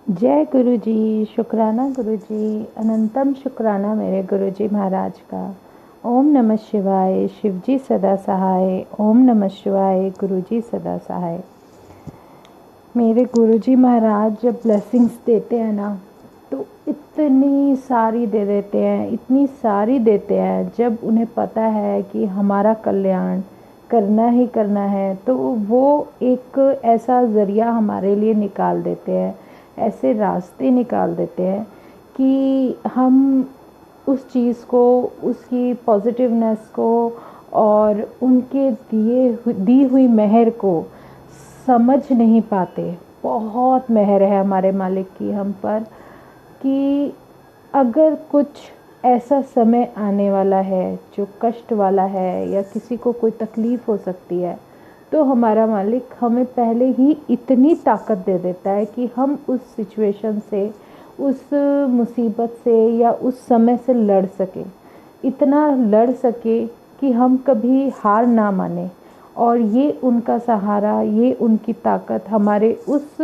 जय गुरु जी। शुक्राना गुरु जी। अनंतम शुक्राना मेरे गुरु जी महाराज का। ओम नमः शिवाय। शिव जी सदा सहाय। ओम नमः शिवाय। गुरु जी सदा सहाय। मेरे गुरु जी महाराज जब ब्लेसिंग्स देते हैं ना, तो इतनी सारी दे देते हैं, इतनी सारी देते हैं। जब उन्हें पता है कि हमारा कल्याण करना ही करना है, तो वो एक ऐसा ज़रिया हमारे लिए निकाल देते हैं, ऐसे रास्ते निकाल देते हैं कि हम उस चीज़ को, उसकी पॉजिटिवनेस को और उनके दी हुई मेहर को समझ नहीं पाते। बहुत मेहर है हमारे मालिक की हम पर कि अगर कुछ ऐसा समय आने वाला है जो कष्ट वाला है या किसी को कोई तकलीफ़ हो सकती है, तो हमारा मालिक हमें पहले ही इतनी ताकत दे देता है कि हम उस सिचुएशन से, उस मुसीबत से या उस समय से लड़ सके, इतना लड़ सके कि हम कभी हार ना माने। और ये उनका सहारा, ये उनकी ताकत हमारे उस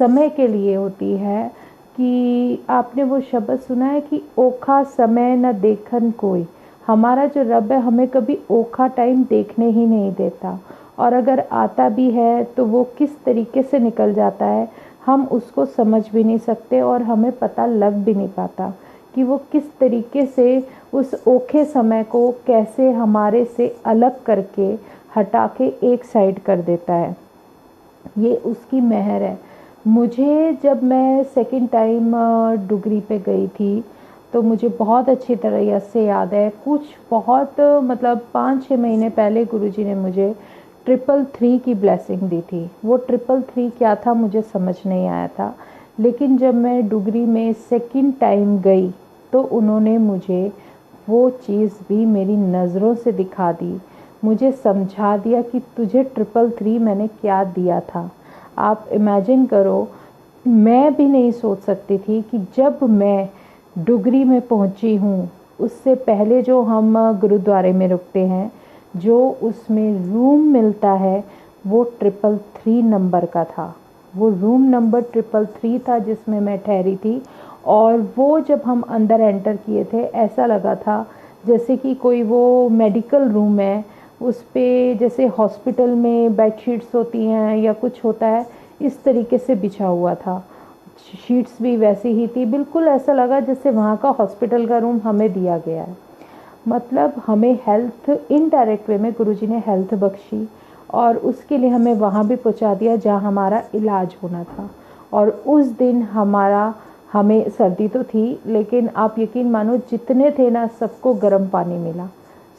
समय के लिए होती है कि आपने वो शब्द सुना है कि ओखा समय न देखन कोई। हमारा जो रब है हमें कभी ओखा टाइम देखने ही नहीं देता, और अगर आता भी है तो वो किस तरीके से निकल जाता है हम उसको समझ भी नहीं सकते, और हमें पता लग भी नहीं पाता कि वो किस तरीके से उस ओखे समय को कैसे हमारे से अलग करके हटा के एक साइड कर देता है। ये उसकी मेहर है। मुझे जब मैं सेकंड टाइम डुगरी पे गई थी, तो मुझे बहुत अच्छी तरह से याद है, कुछ बहुत मतलब 5-6 महीने पहले गुरुजी ने मुझे 333 की ब्लेसिंग दी थी। वो 333 क्या था मुझे समझ नहीं आया था, लेकिन जब मैं डुगरी में सेकंड टाइम गई तो उन्होंने मुझे वो चीज़ भी मेरी नज़रों से दिखा दी, मुझे समझा दिया कि तुझे 333 मैंने क्या दिया था। आप इमेजिन करो, मैं भी नहीं सोच सकती थी कि जब मैं डुगरी में पहुंची हूँ, उससे पहले जो हम गुरुद्वारे में रुकते हैं, जो उसमें रूम मिलता है वो 333 नंबर का था। वो रूम नंबर 333 था जिसमें मैं ठहरी थी। और वो जब हम अंदर एंटर किए थे, ऐसा लगा था जैसे कि कोई वो मेडिकल रूम है, उस पे जैसे हॉस्पिटल में बेडशीट्स होती हैं या कुछ होता है, इस तरीके से बिछा हुआ था। शीट्स भी वैसी ही थी, बिल्कुल ऐसा लगा जैसे वहाँ का हॉस्पिटल का रूम हमें दिया गया है। मतलब हमें हेल्थ, इनडायरेक्ट वे में गुरुजी ने हेल्थ बख्शी, और उसके लिए हमें वहाँ भी पहुँचा दिया जहाँ हमारा इलाज होना था। और उस दिन हमें सर्दी तो थी, लेकिन आप यकीन मानो जितने थे ना सबको गर्म पानी मिला,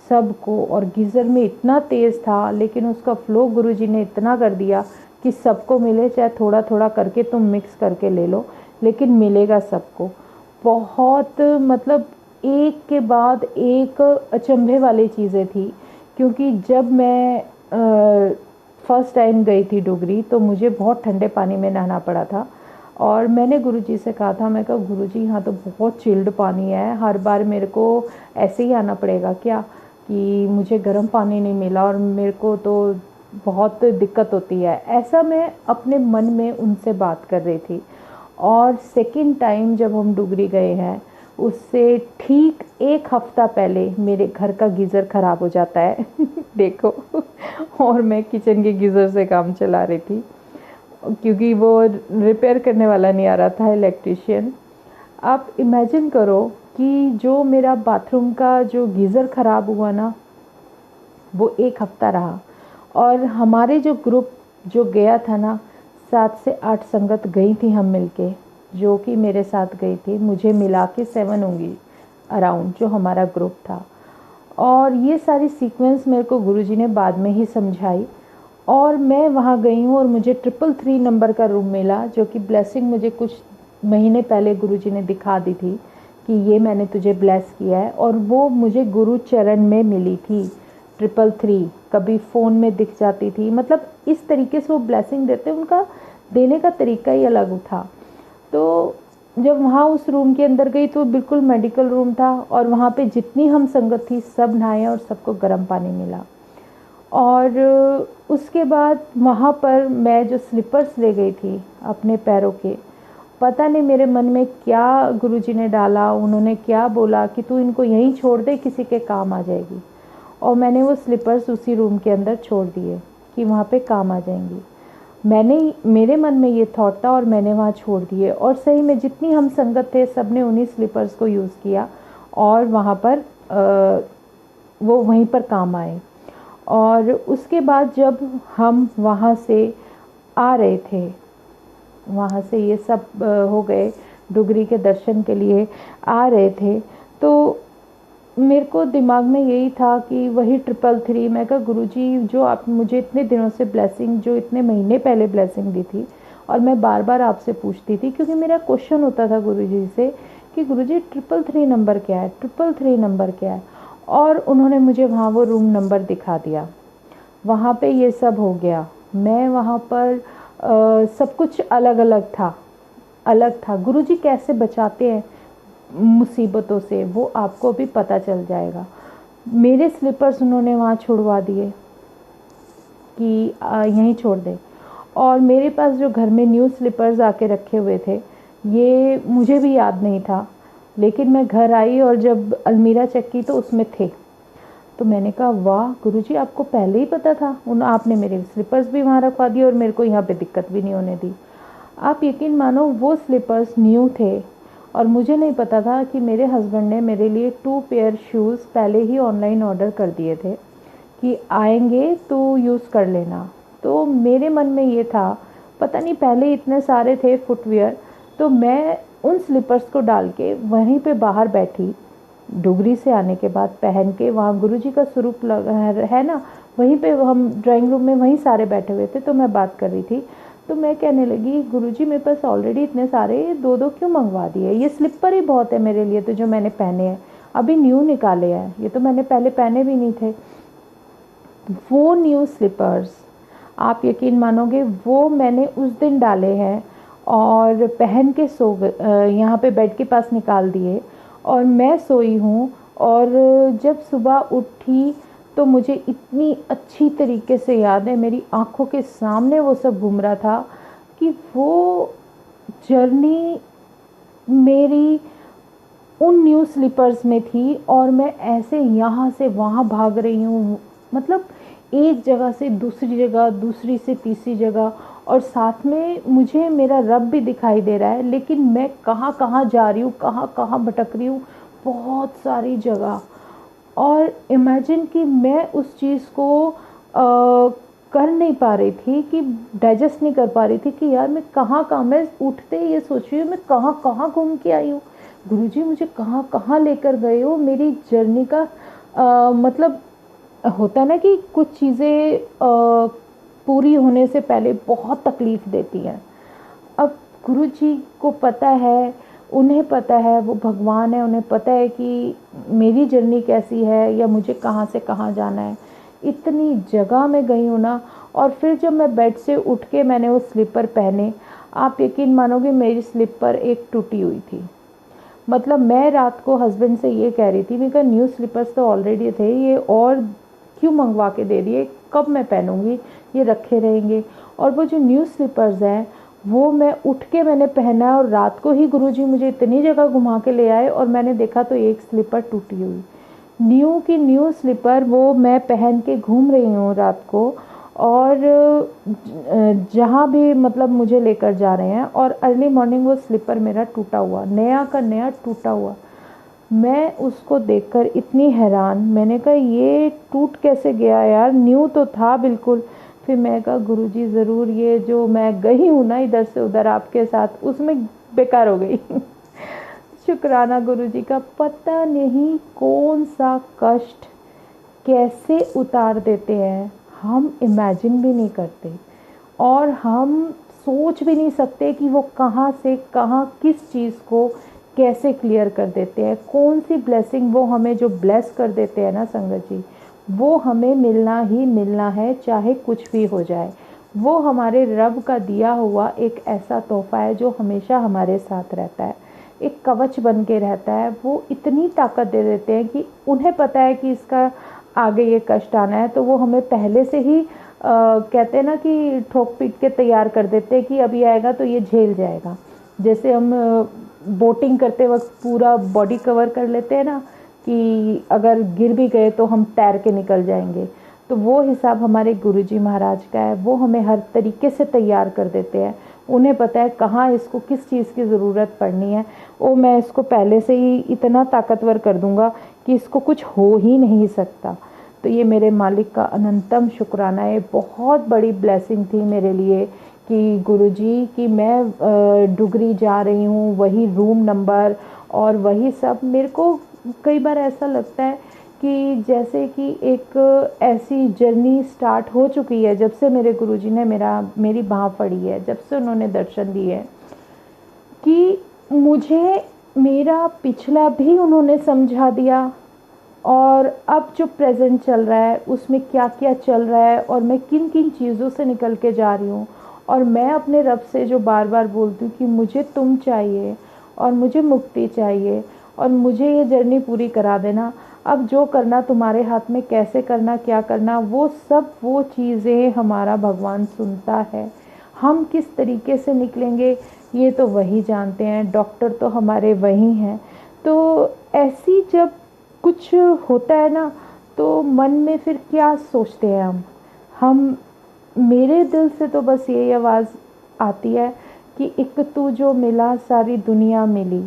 सबको। और गीज़र में इतना तेज़ था, लेकिन उसका फ़्लो गुरुजी ने इतना कर दिया कि सबको मिले, चाहे थोड़ा थोड़ा करके तुम मिक्स करके ले लो, लेकिन मिलेगा सबको। बहुत मतलब एक के बाद एक अचंभे वाली चीज़ें थी, क्योंकि जब मैं फर्स्ट टाइम गई थी डुगरी, तो मुझे बहुत ठंडे पानी में नहाना पड़ा था। और मैंने गुरुजी से कहा था, मैं कहा गुरुजी यहाँ तो बहुत चिल्ड पानी है, हर बार मेरे को ऐसे ही आना पड़ेगा क्या, कि मुझे गर्म पानी नहीं मिला और मेरे को तो बहुत दिक्कत होती है। ऐसा मैं अपने मन में उनसे बात कर रही थी। और सेकंड टाइम जब हम डुगरी गए हैं, उससे ठीक एक हफ्ता पहले मेरे घर का गीज़र ख़राब हो जाता है देखो। और मैं किचन के गीज़र से काम चला रही थी, क्योंकि वो रिपेयर करने वाला नहीं आ रहा था, इलेक्ट्रिशियन। आप इमेजिन करो कि जो मेरा बाथरूम का जो गीज़र ख़राब हुआ ना, वो एक हफ्ता रहा। और हमारे जो ग्रुप जो गया था ना, 7 से 8 संगत गई थी हम मिलके, जो कि मेरे साथ गई थी, मुझे मिला के 7 होंगी अराउंड जो हमारा ग्रुप था। और ये सारी सीक्वेंस मेरे को गुरुजी ने बाद में ही समझाई। और मैं वहाँ गई हूँ और मुझे 333 नंबर का रूम मिला, जो कि ब्लेसिंग मुझे कुछ महीने पहले गुरुजी ने दिखा दी थी कि ये मैंने तुझे ब्लेस किया है। और वो मुझे गुरु चरण में मिली थी 333, कभी फ़ोन में दिख जाती थी। मतलब इस तरीके से वो ब्लेसिंग देते, उनका देने का तरीका ही अलग था। तो जब वहाँ उस रूम के अंदर गई तो बिल्कुल मेडिकल रूम था, और वहाँ पे जितनी हम संगत थी सब नहाए और सबको गर्म पानी मिला। और उसके बाद वहाँ पर मैं जो स्लीपर्स ले गई थी अपने पैरों के, पता नहीं मेरे मन में क्या गुरुजी ने डाला, उन्होंने क्या बोला कि तू इनको यहीं छोड़ दे, किसी के काम आ जाएगी। और मैंने वो स्लीपर्स उसी रूम के अंदर छोड़ दिए कि वहाँ पे काम आ जाएंगी। मेरे मन में ये थॉट था और मैंने वहाँ छोड़ दिए, और सही में जितनी हम संगत थे सब ने उन्हीं स्लीपर्स को यूज़ किया और वहाँ पर वो वहीं पर काम आए। और उसके बाद जब हम वहाँ से आ रहे थे, वहाँ से ये सब हो गए, डुगरी के दर्शन के लिए आ रहे थे, तो मेरे को दिमाग में यही था कि वही 333। मैं कहा गुरुजी जो आप मुझे इतने दिनों से ब्लेसिंग, जो इतने महीने पहले ब्लेसिंग दी थी, और मैं बार बार आपसे पूछती थी क्योंकि मेरा क्वेश्चन होता था गुरुजी से कि गुरुजी 333 नंबर क्या है, 333 नंबर क्या है। और उन्होंने मुझे वहाँ वो रूम नंबर दिखा दिया, वहाँ पे ये सब हो गया। मैं वहाँ पर सब कुछ अलग अलग था। गुरुजी कैसे बचाते हैं मुसीबतों से वो आपको भी पता चल जाएगा। मेरे स्लीपर्स उन्होंने वहाँ छुड़वा दिए कि यहीं छोड़ दे। और मेरे पास जो घर में न्यू स्लीपर्स आके रखे हुए थे, ये मुझे भी याद नहीं था, लेकिन मैं घर आई और जब अलमीरा चेक की तो उसमें थे। तो मैंने कहा वाह गुरुजी आपको पहले ही पता था। आपने मेरे स्लीपर्स भी वहाँ रखवा दिए और मेरे को यहाँ पे दिक्कत भी नहीं होने दी। आप यकीन मानो वो स्लीपर्स न्यू थे और मुझे नहीं पता था कि मेरे हस्बैंड ने मेरे लिए 2 पेयर शूज़ पहले ही ऑनलाइन ऑर्डर कर दिए थे कि आएंगे तो यूज़ कर लेना। तो मेरे मन में ये था, पता नहीं पहले इतने सारे थे फुटवियर, तो मैं उन स्लीपर्स को डाल के वहीं पे बाहर बैठी, डुगरी से आने के बाद पहन के, वहाँ गुरुजी का स्वरूप है ना, वहीं पे हम ड्राइंग रूम में वहीं सारे बैठे हुए थे। तो मैं बात कर रही थी, तो मैं कहने लगी गुरुजी मेरे पास ऑलरेडी इतने सारे 2-2 क्यों मंगवा दिए, ये स्लीपर ही बहुत है मेरे लिए, तो जो मैंने पहने हैं अभी न्यू निकाले हैं, ये तो मैंने पहले पहने भी नहीं थे। वो न्यू स्लीपर्स आप यकीन मानोगे वो मैंने उस दिन डाले हैं और पहन के सो गए, यहाँ पे बेड के पास निकाल दिए और मैं सोई हूँ। और जब सुबह उठी तो मुझे इतनी अच्छी तरीके से याद है, मेरी आंखों के सामने वो सब घूम रहा था कि वो जर्नी मेरी उन न्यू स्लीपर्स में थी और मैं ऐसे यहाँ से वहाँ भाग रही हूँ, मतलब एक जगह से दूसरी जगह, दूसरी से तीसरी जगह, और साथ में मुझे मेरा रब भी दिखाई दे रहा है, लेकिन मैं कहाँ कहाँ जा रही हूँ, कहाँ कहाँ भटक रही हूँ, बहुत सारी जगह। और इमेजिन कि मैं उस चीज़ को कर नहीं पा रही थी, कि डाइजेस्ट नहीं कर पा रही थी कि यार मैं कहाँ कहाँ, मैं उठते ये सोच रही हूँ मैं कहाँ कहाँ घूम के आई हूँ, गुरुजी मुझे कहाँ कहाँ लेकर गए हो। मेरी जर्नी का मतलब होता है ना कि कुछ चीज़ें पूरी होने से पहले बहुत तकलीफ़ देती हैं। अब गुरुजी को पता है, उन्हें पता है, वो भगवान है, उन्हें पता है कि मेरी जर्नी कैसी है या मुझे कहाँ से कहाँ जाना है। इतनी जगह मैं गई हूँ ना। और फिर जब मैं बेड से उठ के मैंने वो स्लीपर पहने, आप यकीन मानोगे मेरी स्लीपर एक टूटी हुई थी। मतलब मैं रात को हस्बैंड से ये कह रही थी, मैं कहा न्यू स्लीपर्स तो ऑलरेडी थे, ये और क्यों मंगवा के दे दिए, कब मैं पहनूंगी, ये रखे रहेंगे। और वो जो न्यू स्लीपर्स हैं वो मैं उठ के मैंने पहना, और रात को ही गुरुजी मुझे इतनी जगह घुमा के ले आए और मैंने देखा तो एक स्लीपर टूटी हुई, न्यू की न्यू स्लीपर, वो मैं पहन के घूम रही हूँ रात को। और जहाँ भी मतलब मुझे लेकर जा रहे हैं, और अर्ली मॉर्निंग वो स्लीपर मेरा टूटा हुआ, नया का नया टूटा हुआ। मैं उसको देखकर इतनी हैरान, मैंने कहा ये टूट कैसे गया यार, न्यू तो था बिल्कुल। फिर मैं कहा गुरुजी ज़रूर ये जो मैं गई हूँ ना इधर से उधर आपके साथ, उसमें बेकार हो गई। शुक्राना गुरुजी का, पता नहीं कौन सा कष्ट कैसे उतार देते हैं, हम इमेजिन भी नहीं करते और हम सोच भी नहीं सकते कि वो कहाँ से कहाँ किस चीज़ को कैसे क्लियर कर देते हैं। कौन सी ब्लेसिंग वो हमें जो ब्लेस कर देते हैं ना संगत जी, वो हमें मिलना ही मिलना है, चाहे कुछ भी हो जाए। वो हमारे रब का दिया हुआ एक ऐसा तोहफा है जो हमेशा हमारे साथ रहता है, एक कवच बन के रहता है। वो इतनी ताकत दे देते हैं कि उन्हें पता है कि इसका आगे ये कष्ट आना है, तो वो हमें पहले से ही कहते हैं ना कि ठोक पीट के तैयार कर देते हैं कि अब ये आएगा तो ये झेल जाएगा। जैसे हम बोटिंग करते वक्त पूरा बॉडी कवर कर लेते हैं ना, कि अगर गिर भी गए तो हम तैर के निकल जाएंगे, तो वो हिसाब हमारे गुरुजी महाराज का है। वो हमें हर तरीके से तैयार कर देते हैं। उन्हें पता है कहाँ इसको किस चीज़ की ज़रूरत पड़नी है। वो मैं इसको पहले से ही इतना ताकतवर कर दूंगा कि इसको कुछ हो ही नहीं सकता। तो ये मेरे मालिक का अनंतम शुक्राना है। बहुत बड़ी ब्लेसिंग थी मेरे लिए कि गुरुजी कि मैं डुगरी जा रही हूँ, वही रूम नंबर और वही सब। मेरे को कई बार ऐसा लगता है कि जैसे कि एक ऐसी जर्नी स्टार्ट हो चुकी है जब से मेरे गुरुजी ने मेरी बाँह फड़ी है, जब से उन्होंने दर्शन दिए हैं, कि मुझे मेरा पिछला भी उन्होंने समझा दिया और अब जो प्रेजेंट चल रहा है उसमें क्या क्या चल रहा है और मैं किन किन चीज़ों से निकल के जा रही हूँ। और मैं अपने रब से जो बार बार बोलती हूँ कि मुझे तुम चाहिए और मुझे मुक्ति चाहिए और मुझे ये जर्नी पूरी करा देना। अब जो करना तुम्हारे हाथ में, कैसे करना, क्या करना, वो सब वो चीज़ें हमारा भगवान सुनता है। हम किस तरीके से निकलेंगे ये तो वही जानते हैं, डॉक्टर तो हमारे वही हैं। तो ऐसी जब कुछ होता है ना, तो मन में फिर क्या सोचते हैं हम मेरे दिल से तो बस यही आवाज़ आती है कि एक तू जो मिला सारी दुनिया मिली,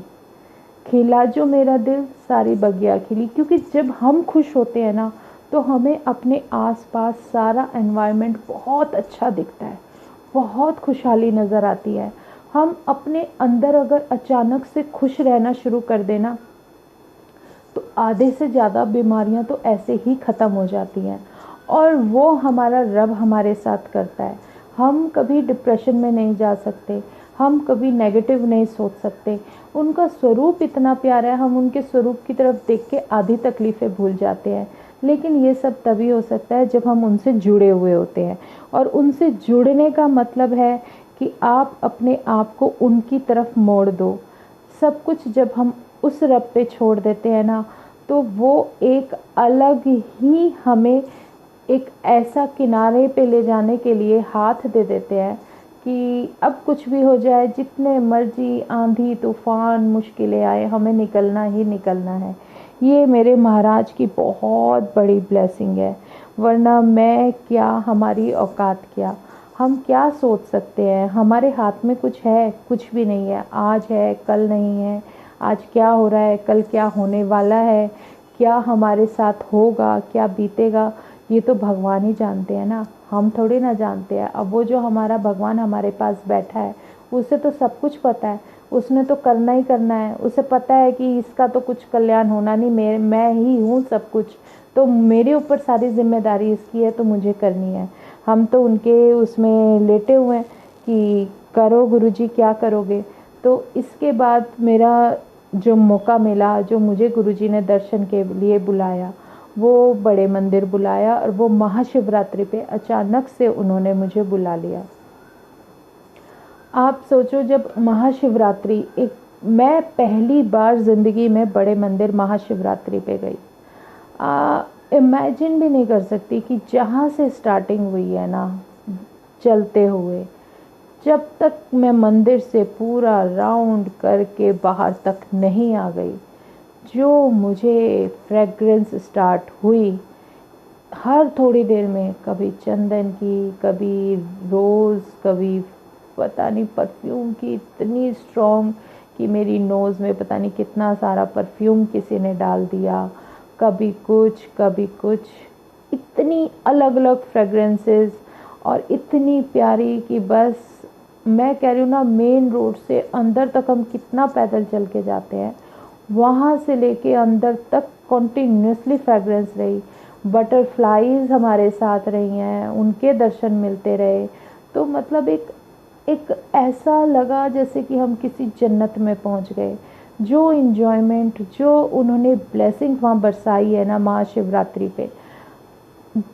खिला जो मेरा दिल सारी बगिया खिली। क्योंकि जब हम खुश होते हैं ना तो हमें अपने आसपास सारा एनवायरनमेंट बहुत अच्छा दिखता है, बहुत खुशहाली नज़र आती है। हम अपने अंदर अगर अचानक से खुश रहना शुरू कर देना तो आधे से ज़्यादा बीमारियां तो ऐसे ही ख़त्म हो जाती हैं। और वो हमारा रब हमारे साथ करता है। हम कभी डिप्रेशन में नहीं जा सकते, हम कभी नेगेटिव नहीं सोच सकते। उनका स्वरूप इतना प्यारा है, हम उनके स्वरूप की तरफ देख के आधी तकलीफ़ें भूल जाते हैं। लेकिन ये सब तभी हो सकता है जब हम उनसे जुड़े हुए होते हैं। और उनसे जुड़ने का मतलब है कि आप अपने आप को उनकी तरफ मोड़ दो। सब कुछ जब हम उस रब पे छोड़ देते हैं ना, तो वो एक अलग ही हमें एक ऐसा किनारे पे ले जाने के लिए हाथ दे देते हैं कि अब कुछ भी हो जाए, जितने मर्जी आंधी तूफान मुश्किलें आए, हमें निकलना ही निकलना है। ये मेरे महाराज की बहुत बड़ी ब्लेसिंग है। वरना मैं क्या, हमारी औकात क्या, हम क्या सोच सकते हैं। हमारे हाथ में कुछ है? कुछ भी नहीं है। आज है कल नहीं है। आज क्या हो रहा है, कल क्या होने वाला है, क्या हमारे साथ होगा, क्या बीतेगा, ये तो भगवान ही जानते हैं ना, हम थोड़ी ना जानते हैं। अब वो जो हमारा भगवान हमारे पास बैठा है उसे तो सब कुछ पता है, उसने तो करना ही करना है। उसे पता है कि इसका तो कुछ कल्याण होना नहीं, मैं ही हूँ सब कुछ, तो मेरे ऊपर सारी जिम्मेदारी इसकी है, तो मुझे करनी है। हम तो उनके उसमें लेटे हुए हैं कि करो गुरुजी क्या करोगे। तो इसके बाद मेरा जो मौका मिला, जो मुझे गुरुजी ने दर्शन के लिए बुलाया, वो बड़े मंदिर बुलाया और वो महाशिवरात्रि पे अचानक से उन्होंने मुझे बुला लिया। आप सोचो, जब महाशिवरात्रि एक, मैं पहली बार ज़िंदगी में बड़े मंदिर महाशिवरात्रि पे गई। इमेजिन भी नहीं कर सकती कि जहाँ से स्टार्टिंग हुई है ना चलते हुए, जब तक मैं मंदिर से पूरा राउंड करके बाहर तक नहीं आ गई, जो मुझे फ्रेग्रेंस स्टार्ट हुई हर थोड़ी देर में, कभी चंदन की, कभी रोज़, कभी पता नहीं परफ्यूम की, इतनी स्ट्रॉन्ग कि मेरी नोज़ में पता नहीं कितना सारा परफ्यूम किसी ने डाल दिया, कभी कुछ कभी कुछ, इतनी अलग अलग फ्रेग्रेंसेस और इतनी प्यारी कि बस मैं कह रही हूँ ना, मेन रोड से अंदर तक हम कितना पैदल चल के जाते हैं, वहाँ से लेके अंदर तक कॉन्टिन्यूसली फ्रेग्रेंस रही। बटरफ्लाईज हमारे साथ रही हैं, उनके दर्शन मिलते रहे। तो मतलब एक एक ऐसा लगा जैसे कि हम किसी जन्नत में पहुंच गए। जो इन्जॉयमेंट, जो उन्होंने ब्लेसिंग वहाँ बरसाई है ना महाशिवरात्रि पे,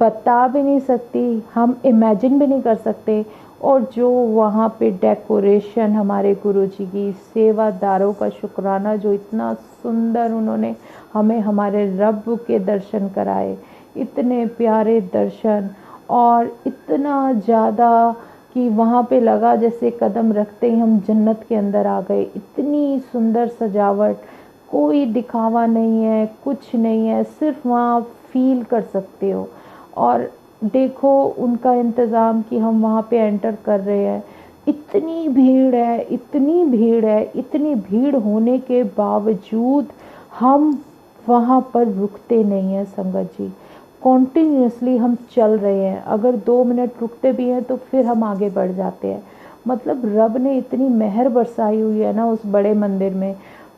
बता भी नहीं सकती, हम इमेजिन भी नहीं कर सकते। और जो वहाँ पे डेकोरेशन, हमारे गुरुजी की सेवादारों का शुक्राना, जो इतना सुंदर उन्होंने हमें हमारे रब के दर्शन कराए, इतने प्यारे दर्शन और इतना ज़्यादा कि वहाँ पे लगा जैसे कदम रखते ही हम जन्नत के अंदर आ गए। इतनी सुंदर सजावट, कोई दिखावा नहीं है, कुछ नहीं है, सिर्फ वहाँ फील कर सकते हो। और देखो उनका इंतज़ाम कि हम वहाँ पे एंटर कर रहे हैं, इतनी भीड़ है, इतनी भीड़ है, इतनी भीड़ होने के बावजूद हम वहाँ पर रुकते नहीं हैं संगत जी। कॉन्टिन्यूसली हम चल रहे हैं। अगर 2 मिनट रुकते भी हैं तो फिर हम आगे बढ़ जाते हैं। मतलब रब ने इतनी मेहर बरसाई हुई है ना उस बड़े मंदिर में,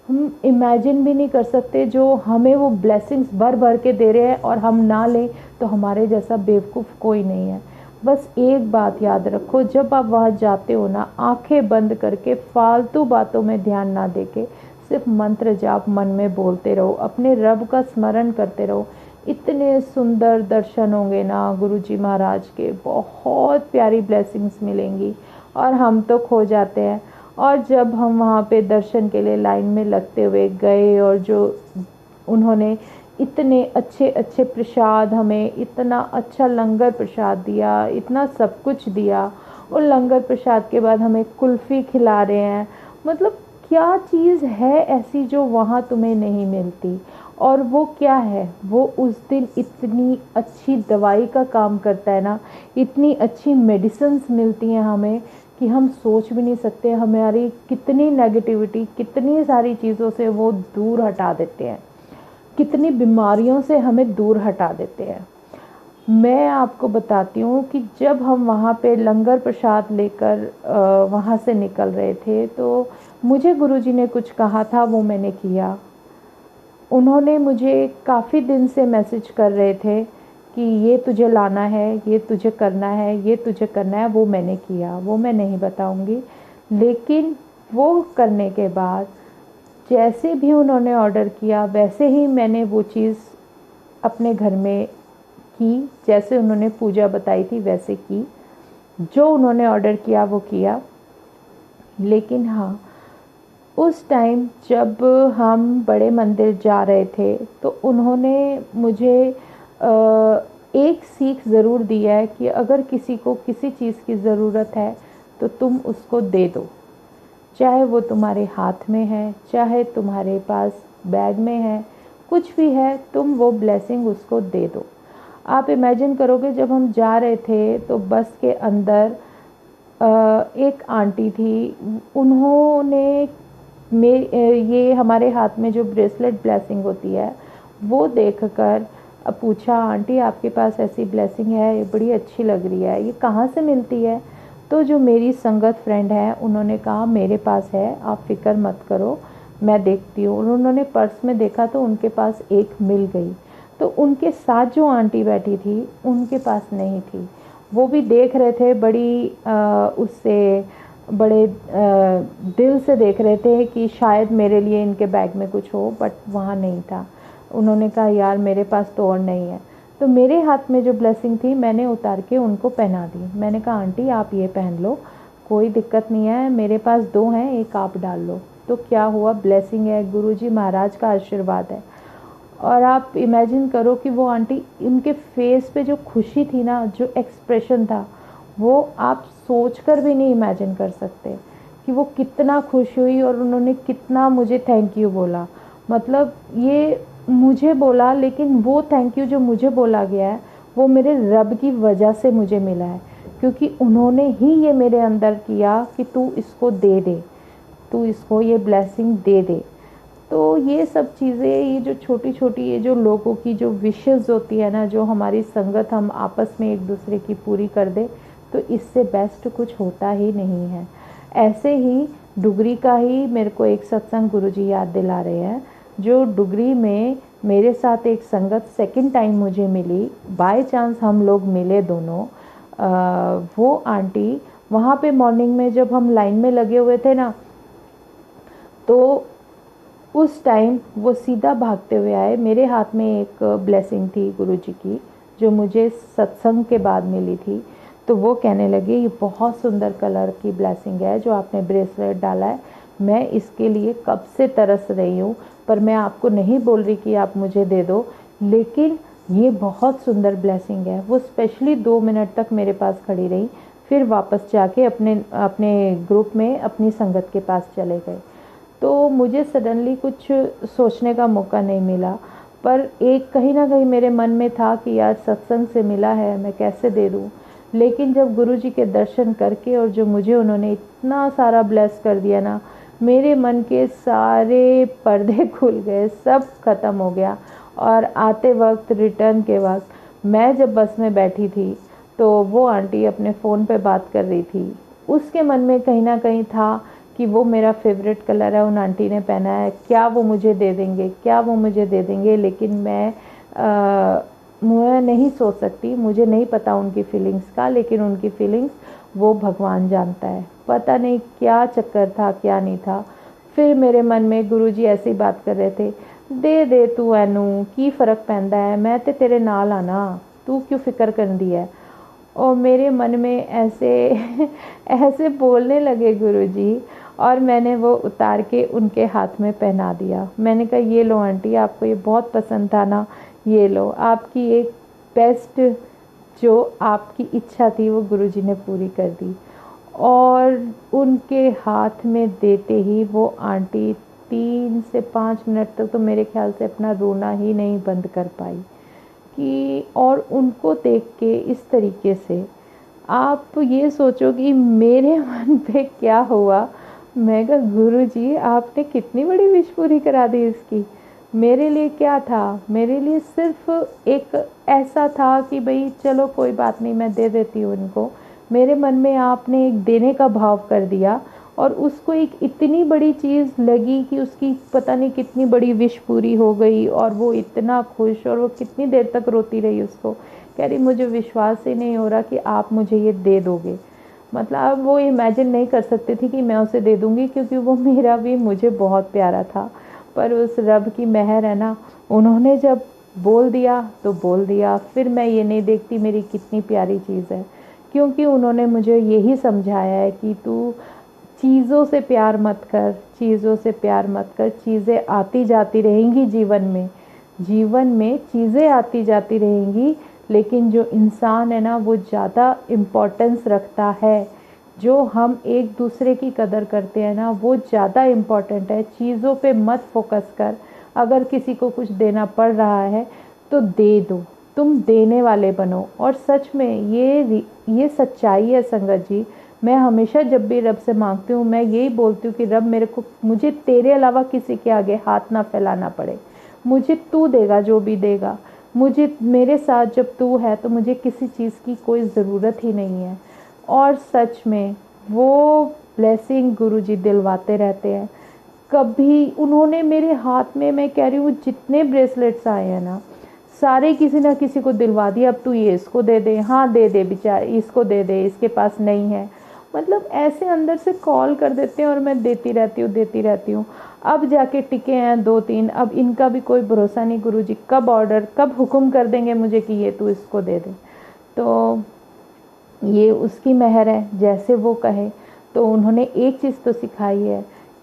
हम इमेजिन भी नहीं कर सकते। जो हमें वो ब्लेसिंग्स भर भर के दे रहे हैं और हम ना लें तो हमारे जैसा बेवकूफ़ कोई नहीं है। बस एक बात याद रखो, जब आप वहाँ जाते हो ना, आंखें बंद करके फालतू बातों में ध्यान ना देके सिर्फ मंत्र जाप मन में बोलते रहो, अपने रब का स्मरण करते रहो। इतने सुंदर दर्शन होंगे ना गुरुजी महाराज के, बहुत प्यारी ब्लेसिंग्स मिलेंगी और हम तो खो जाते हैं। और जब हम वहाँ पे दर्शन के लिए लाइन में लगते हुए गए और जो उन्होंने इतने अच्छे अच्छे प्रसाद, हमें इतना अच्छा लंगर प्रसाद दिया, इतना सब कुछ दिया, और लंगर प्रसाद के बाद हमें कुल्फ़ी खिला रहे हैं। मतलब क्या चीज़ है ऐसी जो वहाँ तुम्हें नहीं मिलती। और वो क्या है, वो उस दिन इतनी अच्छी दवाई का काम करता है ना, इतनी अच्छी मेडिसिन्स मिलती हैं हमें कि हम सोच भी नहीं सकते। हमारी कितनी नेगेटिविटी, कितनी सारी चीज़ों से वो दूर हटा देते हैं, कितनी बीमारियों से हमें दूर हटा देते हैं। मैं आपको बताती हूँ कि जब हम वहाँ पे लंगर प्रसाद लेकर वहाँ से निकल रहे थे तो मुझे गुरुजी ने कुछ कहा था, वो मैंने किया। उन्होंने मुझे काफ़ी दिन से मैसेज कर रहे थे कि ये तुझे लाना है, ये तुझे करना है, ये तुझे करना है, वो मैंने किया। वो मैं नहीं बताऊँगी, लेकिन वो करने के बाद जैसे भी उन्होंने ऑर्डर किया वैसे ही मैंने वो चीज़ अपने घर में की। जैसे उन्होंने पूजा बताई थी वैसे की, जो उन्होंने ऑर्डर किया वो किया। लेकिन हाँ, उस टाइम जब हम बड़े मंदिर जा रहे थे तो उन्होंने मुझे एक सीख ज़रूर दी है कि अगर किसी को किसी चीज़ की ज़रूरत है तो तुम उसको दे दो। चाहे वो तुम्हारे हाथ में है, चाहे तुम्हारे पास बैग में है, कुछ भी है, तुम वो ब्लेसिंग उसको दे दो। आप इमेजिन करोगे, जब हम जा रहे थे तो बस के अंदर एक आंटी थी, उन्होंने ये हमारे हाथ में जो ब्रेसलेट ब्लेसिंग होती है वो देखकर पूछा, आंटी आपके पास ऐसी ब्लेसिंग है, ये बड़ी अच्छी लग रही है, ये कहाँ से मिलती है? तो जो मेरी संगत फ्रेंड है उन्होंने कहा मेरे पास है, आप फिक्र मत करो, मैं देखती हूँ। उन्होंने पर्स में देखा तो उनके पास एक मिल गई। तो उनके साथ जो आंटी बैठी थी उनके पास नहीं थी। वो भी देख रहे थे, बड़ी उससे बड़े दिल से देख रहे थे कि शायद मेरे लिए इनके बैग में कुछ हो, बट वहाँ नहीं था। उन्होंने कहा यार मेरे पास तो और नहीं है। तो मेरे हाथ में जो ब्लेसिंग थी मैंने उतार के उनको पहना दी। मैंने कहा आंटी आप ये पहन लो, कोई दिक्कत नहीं है, मेरे पास 2 हैं, एक आप डाल लो। तो क्या हुआ, ब्लेसिंग है, गुरुजी महाराज का आशीर्वाद है। और आप इमेजिन करो कि वो आंटी, उनके फेस पे जो खुशी थी ना, जो एक्सप्रेशन था, वो आप सोच कर भी नहीं इमेजिन कर सकते कि वो कितना खुश हुई और उन्होंने कितना मुझे थैंक यू बोला। मतलब ये मुझे बोला, लेकिन वो थैंक यू जो मुझे बोला गया है वो मेरे रब की वजह से मुझे मिला है, क्योंकि उन्होंने ही ये मेरे अंदर किया कि तू इसको दे दे, तू इसको ये ब्लेसिंग दे दे। तो ये सब चीज़ें, ये जो छोटी छोटी, ये जो लोगों की जो विशेज़ होती है ना, जो हमारी संगत हम आपस में एक दूसरे की पूरी कर दे, तो इससे बेस्ट कुछ होता ही नहीं है। ऐसे ही डुगरी का ही मेरे को एक सत्संग गुरुजी याद दिला रहे हैं, जो डुगरी में मेरे साथ एक संगत सेकंड टाइम मुझे मिली, बाय चांस हम लोग मिले दोनों। वो आंटी वहाँ पे मॉर्निंग में जब हम लाइन में लगे हुए थे ना, तो उस टाइम वो सीधा भागते हुए आए। मेरे हाथ में एक ब्लेसिंग थी गुरुजी की, जो मुझे सत्संग के बाद मिली थी। तो वो कहने लगे ये बहुत सुंदर कलर की ब्लेसिंग है जो आपने ब्रेसलेट डाला है, मैं इसके लिए कब से तरस रही हूँ, पर मैं आपको नहीं बोल रही कि आप मुझे दे दो, लेकिन ये बहुत सुंदर ब्लेसिंग है। वो स्पेशली 2 मिनट तक मेरे पास खड़ी रही, फिर वापस जाके अपने अपने ग्रुप में अपनी संगत के पास चले गए। तो मुझे सडनली कुछ सोचने का मौका नहीं मिला, पर एक कहीं ना कहीं मेरे मन में था कि यार सत्संग से मिला है, मैं कैसे दे दूँ। लेकिन जब गुरुजी के दर्शन करके और जो मुझे उन्होंने इतना सारा ब्लेस कर दिया ना, मेरे मन के सारे पर्दे खुल गए, सब खत्म हो गया। और आते वक्त, रिटर्न के वक्त मैं जब बस में बैठी थी तो वो आंटी अपने फ़ोन पे बात कर रही थी। उसके मन में कहीं ना कहीं था कि वो मेरा फेवरेट कलर है, उन आंटी ने पहना है, क्या वो मुझे दे देंगे, क्या वो मुझे दे देंगे। लेकिन मैं नहीं सोच सकती, मुझे नहीं पता उनकी फीलिंग्स का, लेकिन उनकी फीलिंग्स वो भगवान जानता है। पता नहीं क्या चक्कर था, क्या नहीं था। फिर मेरे मन में गुरुजी ऐसी बात कर रहे थे, दे दे तू एनू की फ़र्क पैंदा है, मैं तो तेरे नाल आना, तू क्यों फिक्र करती है। और मेरे मन में ऐसे ऐसे बोलने लगे गुरुजी, और मैंने वो उतार के उनके हाथ में पहना दिया। मैंने कहा ये लो आंटी, आपको ये बहुत पसंद था ना, ये लो, आपकी एक बेस्ट जो आपकी इच्छा थी वो गुरुजी ने पूरी कर दी। और उनके हाथ में देते ही वो आंटी 3 से 5 मिनट तक तो मेरे ख्याल से अपना रोना ही नहीं बंद कर पाई। कि और उनको देख के इस तरीके से आप ये सोचो कि मेरे मन पे क्या हुआ। मैं कहा गुरुजी आपने कितनी बड़ी विश पूरी करा दी इसकी। मेरे लिए क्या था, मेरे लिए सिर्फ एक ऐसा था कि भाई चलो कोई बात नहीं, मैं दे देती हूँ उनको। मेरे मन में आपने एक देने का भाव कर दिया, और उसको एक इतनी बड़ी चीज़ लगी कि उसकी पता नहीं कितनी बड़ी विश पूरी हो गई, और वो इतना खुश, और वो कितनी देर तक रोती रही उसको, कह रही मुझे विश्वास ही नहीं हो रहा कि आप मुझे ये दे दोगे। मतलब वो इमेजिन नहीं कर सकती थी कि मैं उसे दे दूँगी, क्योंकि वो मेरा भी मुझे बहुत प्यारा था। पर उस रब की मेहर है ना, उन्होंने जब बोल दिया तो बोल दिया। फिर मैं ये नहीं देखती मेरी कितनी प्यारी चीज़ है, क्योंकि उन्होंने मुझे यही समझाया है कि तू चीज़ों से प्यार मत कर, चीज़ों से प्यार मत कर। चीज़ें आती जाती रहेंगी जीवन में, जीवन में चीज़ें आती जाती रहेंगी, लेकिन जो इंसान है ना वो ज़्यादा इम्पोर्टेंस रखता है। जो हम एक दूसरे की कदर करते हैं ना वो ज़्यादा इम्पोर्टेंट है। चीज़ों पे मत फोकस कर। अगर किसी को कुछ देना पड़ रहा है तो दे दो, तुम देने वाले बनो। और सच में ये सच्चाई है संगत जी। मैं हमेशा जब भी रब से मांगती हूँ मैं यही बोलती हूँ कि रब मुझे तेरे अलावा किसी के आगे हाथ ना फैलाना पड़े। मुझे तू देगा जो भी देगा, मुझे मेरे साथ जब तू है तो मुझे किसी चीज़ की कोई ज़रूरत ही नहीं है। और सच में वो ब्लेसिंग गुरुजी दिलवाते रहते हैं। कभी उन्होंने मेरे हाथ में, मैं कह रही हूँ जितने ब्रेसलेट्स आए हैं ना, सारे किसी ना किसी को दिलवा दिया, अब तू ये इसको दे दे, हाँ दे दे बेचारे, इसको दे दे, इसके पास नहीं है। मतलब ऐसे अंदर से कॉल कर देते हैं और मैं देती रहती हूँ, देती रहती हूँ। अब जाके टिके हैं 2-3, अब इनका भी कोई भरोसा नहीं, गुरुजी कब ऑर्डर, कब हुक्म कर देंगे मुझे कि ये तू इसको दे दे। तो ये उसकी मेहर है, जैसे वो कहे। तो उन्होंने एक चीज़ तो सिखाई है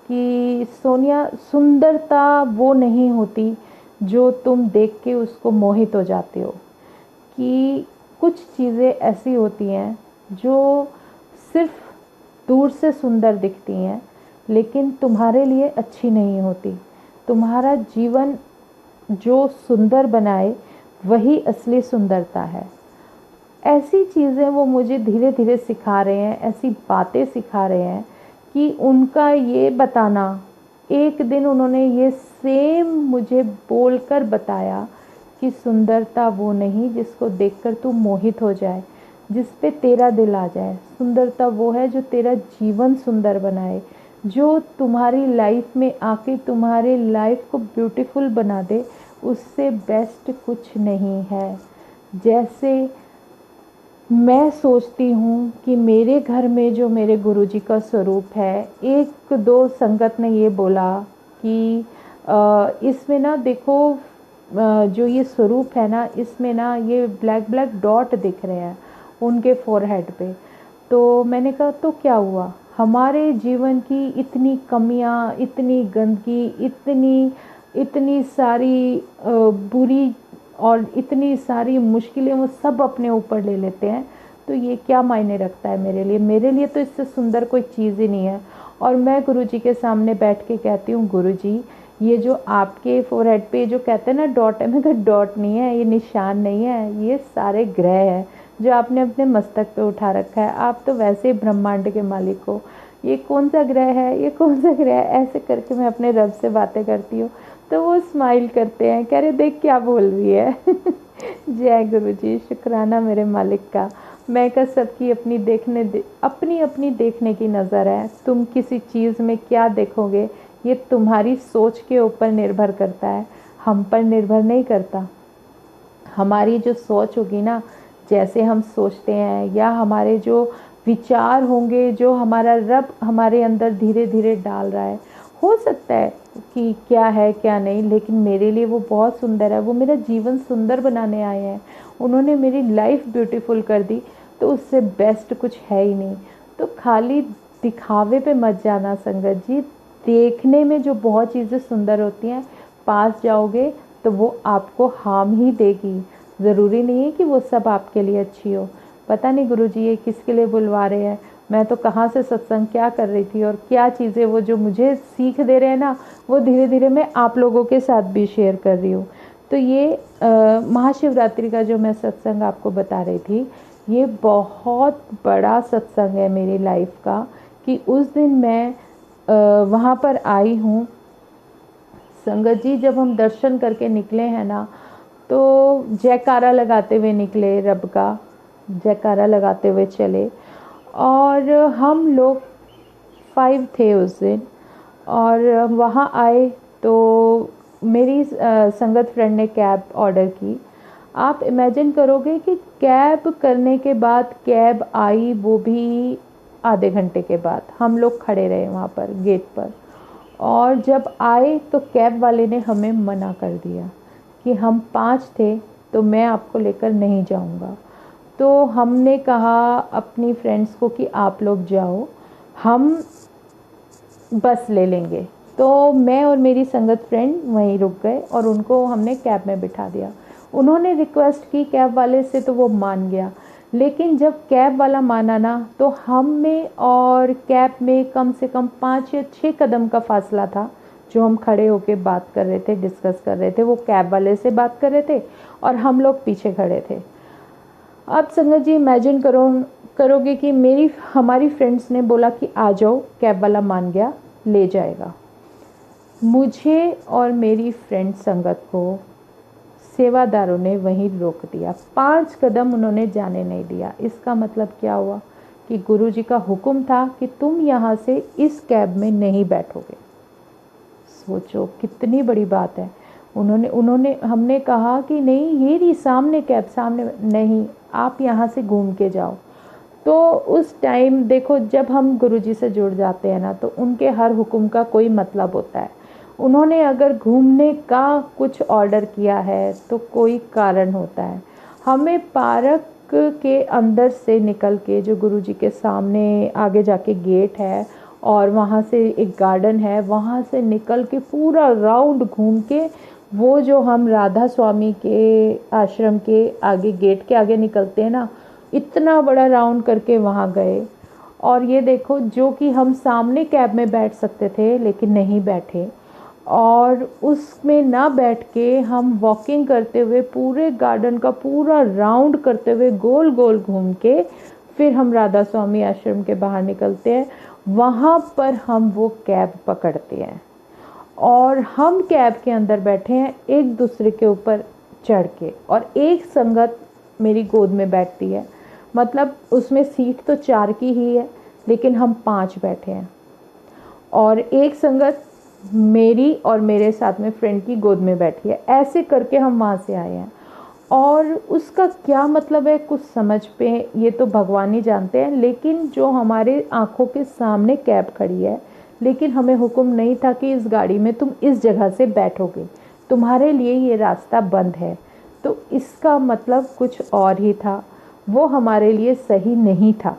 कि सोनिया, सुंदरता वो नहीं होती जो तुम देख के उसको मोहित हो जाते हो। कि कुछ चीज़ें ऐसी होती हैं जो सिर्फ दूर से सुंदर दिखती हैं, लेकिन तुम्हारे लिए अच्छी नहीं होती। तुम्हारा जीवन जो सुंदर बनाए वही असली सुंदरता है। ऐसी चीज़ें वो मुझे धीरे धीरे सिखा रहे हैं, ऐसी बातें सिखा रहे हैं कि उनका ये बताना, एक दिन उन्होंने ये सेम मुझे बोलकर बताया कि सुंदरता वो नहीं जिसको देखकर तू मोहित हो जाए, जिस पे तेरा दिल आ जाए। सुंदरता वो है जो तेरा जीवन सुंदर बनाए, जो तुम्हारी लाइफ में आके तुम्हारे लाइफ को ब्यूटीफुल बना दे। उससे बेस्ट कुछ नहीं है। जैसे मैं सोचती हूँ कि मेरे घर में जो मेरे गुरुजी का स्वरूप है, एक दो संगत ने ये बोला कि इसमें ना देखो, जो ये स्वरूप है ना इसमें ना ये ब्लैक ब्लैक डॉट दिख रहे हैं उनके फोरहेड पे। तो मैंने कहा तो क्या हुआ, हमारे जीवन की इतनी कमियाँ, इतनी गंदगी, इतनी इतनी सारी बुरी और इतनी सारी मुश्किलें वो सब अपने ऊपर ले लेते हैं। तो ये क्या मायने रखता है मेरे लिए तो इससे सुंदर कोई चीज़ ही नहीं है। और मैं गुरुजी के सामने बैठ के कहती हूँ, गुरुजी ये जो आपके फोरहेड पे जो कहते हैं ना डॉट है, मैं कहा डॉट नहीं है, ये निशान नहीं है, ये सारे ग्रह हैं जो आपने अपने मस्तक पे उठा रखा है। आप तो वैसे ही ब्रह्मांड के मालिक हो, ये कौन सा ग्रह है, ये कौन सा ग्रह है, ऐसे करके मैं अपने रब से बातें करती हूँ। तो वो स्माइल करते हैं, कह रहे देख क्या बोल रही है। जय गुरु जी, शुक्राना मेरे मालिक का। मैं का सबकी अपनी अपनी देखने की नज़र है। तुम किसी चीज़ में क्या देखोगे ये तुम्हारी सोच के ऊपर निर्भर करता है, हम पर निर्भर नहीं करता। हमारी जो सोच होगी ना, जैसे हम सोचते हैं, या हमारे जो विचार होंगे जो हमारा रब हमारे अंदर धीरे धीरे डाल रहा है, हो सकता है कि क्या है क्या नहीं, लेकिन मेरे लिए वो बहुत सुंदर है। वो मेरा जीवन सुंदर बनाने आए हैं, उन्होंने मेरी लाइफ ब्यूटीफुल कर दी, तो उससे बेस्ट कुछ है ही नहीं। तो खाली दिखावे पे मत जाना संगत जी। देखने में जो बहुत चीज़ें सुंदर होती हैं, पास जाओगे तो वो आपको हार्म ही देगी। ज़रूरी नहीं है कि वो सब आपके लिए अच्छी हो। पता नहीं गुरुजी ये किसके लिए बुलवा रहे हैं, मैं तो कहाँ से सत्संग क्या कर रही थी, और क्या चीज़ें वो जो मुझे सीख दे रहे हैं ना, वो धीरे धीरे मैं आप लोगों के साथ भी शेयर कर रही हूँ। तो ये महाशिवरात्रि का जो मैं सत्संग आपको बता रही थी, ये बहुत बड़ा सत्संग है मेरी लाइफ का, कि उस दिन मैं वहाँ पर आई हूँ। संगत जी जब हम दर्शन करके निकले हैं ना, तो जयकारा लगाते हुए निकले, रब का जयकारा लगाते हुए चले। और हम लोग 5 थे उस दिन, और वहाँ आए तो मेरी संगत फ्रेंड ने कैब ऑर्डर की। आप इमेजिन करोगे कि कैब करने के बाद कैब आई, वो भी आधे घंटे के बाद। हम लोग खड़े रहे वहाँ पर गेट पर, और जब आए तो कैब वाले ने हमें मना कर दिया कि हम 5 थे तो मैं आपको लेकर नहीं जाऊंगा। तो हमने कहा अपनी फ्रेंड्स को कि आप लोग जाओ, हम बस ले लेंगे। तो मैं और मेरी संगत फ्रेंड वहीं रुक गए और उनको हमने कैब में बिठा दिया। उन्होंने रिक्वेस्ट की कैब वाले से तो वो मान गया, लेकिन जब कैब वाला माना ना, तो हम में और कैब में कम से कम 5 या 6 कदम का फासला था। जो हम खड़े होके बात कर रहे थे, डिस्कस कर रहे थे, वो कैब वाले से बात कर रहे थे और हम लोग पीछे खड़े थे। आप संगत जी इमेजिन करोगे कि हमारी फ्रेंड्स ने बोला कि आ जाओ, कैब वाला मान गया, ले जाएगा। मुझे और मेरी फ्रेंड संगत को सेवादारों ने वहीं रोक दिया, 5 कदम उन्होंने जाने नहीं दिया। इसका मतलब क्या हुआ कि गुरुजी का हुक्म था कि तुम यहाँ से इस कैब में नहीं बैठोगे। सोचो कितनी बड़ी बात है। हमने कहा कि नहीं, ये रही सामने कैब, सामने नहीं, आप यहाँ से घूम के जाओ। तो उस टाइम देखो, जब हम गुरुजी से जुड़ जाते हैं ना, तो उनके हर हुक्म का कोई मतलब होता है। उन्होंने अगर घूमने का कुछ ऑर्डर किया है तो कोई कारण होता है। हमें पार्क के अंदर से निकल के, जो गुरुजी के सामने आगे जाके गेट है और वहाँ से एक गार्डन है, वहाँ से निकल के पूरा राउंड घूम के, वो जो हम राधा स्वामी के आश्रम के आगे गेट के आगे निकलते हैं ना, इतना बड़ा राउंड करके वहाँ गए। और ये देखो, जो कि हम सामने कैब में बैठ सकते थे लेकिन नहीं बैठे, और उसमें ना बैठ के हम वॉकिंग करते हुए पूरे गार्डन का पूरा राउंड करते हुए गोल गोल घूम के फिर हम राधा स्वामी आश्रम के बाहर निकलते हैं। वहाँ पर हम वो कैब पकड़ते हैं और हम कैब के अंदर बैठे हैं एक दूसरे के ऊपर चढ़ के, और एक संगत मेरी गोद में बैठती है। मतलब उसमें सीट तो 4 की ही है, लेकिन हम 5 बैठे हैं, और एक संगत मेरी और मेरे साथ में फ्रेंड की गोद में बैठी है। ऐसे करके हम वहाँ से आए हैं, और उसका क्या मतलब है कुछ समझ पे, ये तो भगवान ही जानते हैं। लेकिन जो हमारे आंखों के सामने कैब खड़ी है, लेकिन हमें हुक्म नहीं था कि इस गाड़ी में तुम इस जगह से बैठोगे, तुम्हारे लिए ये रास्ता बंद है। तो इसका मतलब कुछ और ही था, वो हमारे लिए सही नहीं था।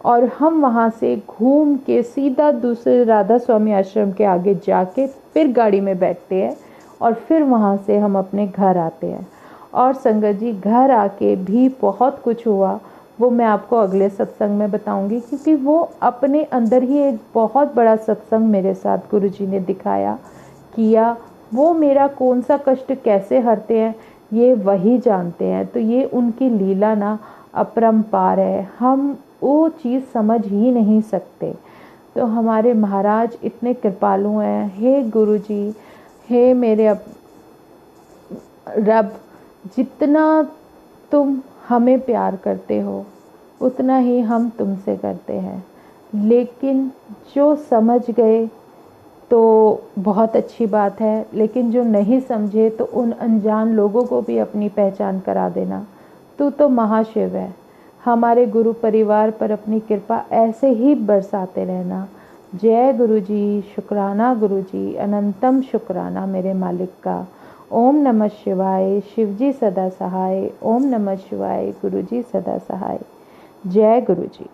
और हम वहाँ से घूम के सीधा दूसरे राधा स्वामी आश्रम के आगे जाके फिर गाड़ी में बैठते हैं, और फिर वहाँ से हम अपने घर आते हैं। और संगत जी घर आके भी बहुत कुछ हुआ। वो मैं आपको अगले सत्संग में बताऊंगी, क्योंकि वो अपने अंदर ही एक बहुत बड़ा सत्संग मेरे साथ गुरुजी ने दिखाया किया। वो मेरा कौन सा कष्ट कैसे हरते हैं ये वही जानते हैं। तो ये उनकी लीला ना अपरंपार है, हम वो चीज़ समझ ही नहीं सकते। तो हमारे महाराज इतने कृपालु हैं। हे गुरुजी, हे मेरे रब, जितना तुम हमें प्यार करते हो उतना ही हम तुमसे करते हैं। लेकिन जो समझ गए तो बहुत अच्छी बात है, लेकिन जो नहीं समझे तो उन अनजान लोगों को भी अपनी पहचान करा देना। तू तो महाशिव है। हमारे गुरु परिवार पर अपनी कृपा ऐसे ही बरसाते रहना। जय गुरु जी, शुक्राना गुरु जी, अनंतम शुक्राना मेरे मालिक का। ओम नमः शिवाय, शिव जी सदा सहाय। ओम नमः शिवाय, गुरु जी सदा सहाय। जय गुरु जी।